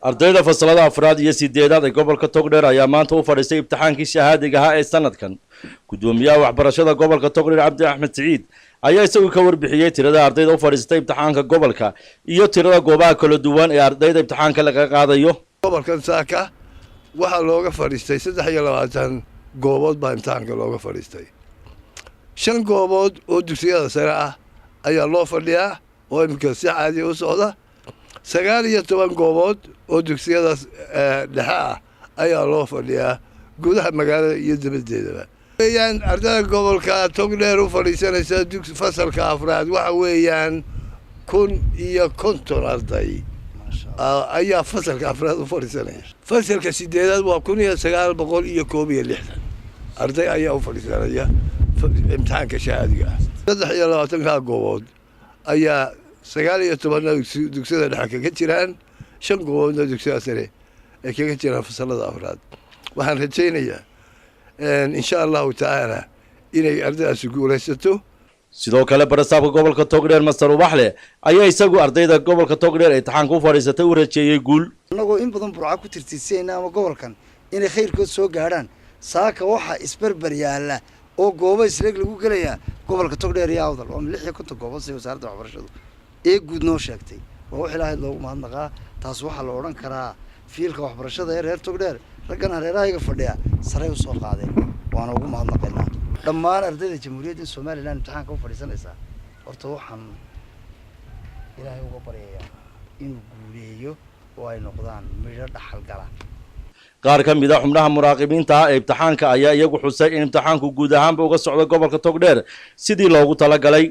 ardayda fasalada afraad iyo sideedaad ee gobolka Togdheer ayaa maanta u fadhiistay imtixaankii shahaadiga ahaa ee sanadkan. Gudoomiyaha waxbarashada gobolka Togdheer Cabdi Axmed Saciid ayaa isagu ka warbixiyay tirada ardayda u fadhiistay imtixaanka gobolka iyo tirada goobaha kala duwan ee ardayda imtixaanka laga qaadayo. Gobolkan Saaka waxa looga fadhiistay 23 goobood baa imtixaanka looga fadhiistay. 5 goobood oo dugsiyada sare ah ayaa loo fadhiyaa oo imika si caadi u socda. 19 goobood oo dugsiyada dhexe ah ayaa loo fadhiyaa gudaha magaalada iyo dibaddeedaba. weeyaan ardayda gobolka Togdheer u fadhiisanaysa fasalka afraad waxa weeyaan 1,050 arday ayaa fasalka afraad u fadhiisanaya. fasalka sideedaad waa 1961 arday ayaa u fadhiisanaya imtixaanka shahaadiga ah. 23 goobood ayaa 19 dugsiyada dhexe kaga jiraan, 5 gooboodna dugsiyada sare ee kaga jiraan fasalada afraad. waxaan rajaynayaa insha Allah ta'ala inay ardaydaasi guulaysato. sidoo kale barasaabka gobolka Togdheer Masar Ubaxle ayaa isagu ardayda gobolka Togdheer ee imtixaanka u fadhiisatay u rajeeyay guul. anagoo in badan burca ku tirtiisayna ama gobolkan inay khayrkood soo gaaraan. saaka waxa isbarbar yaala oo goobo isleeg lagu galaya gobolka Togdheer iyo Awdal oo 56 goobood si wasaaradda waxbarashadu ee guud noo sheegtay. waa wax Ilaahay loogu mahadnaqaa. taas waxa la oran karaa fiilka waxbarashada ee reer Togdheer raggan hareeraha fadhiya sare u soo qaadeen. waana ugu mahadnaqaynaa dhammaan ardayda Jamhuuriyadda Soomaaliland imtixaanka u fadhiisanaysa. horta waxaan Ilaahay uga baryayaa inuu guuleeyo oo ay noqdaan midho dhaxal gala. qaar ka mid ah xubnaha muraaqibiinta ah ee imtixaanka ayaa iyagu xusay in imtixaanku guud ahaanba uga socdo gobolka Togdheer sidii loogu talagalay.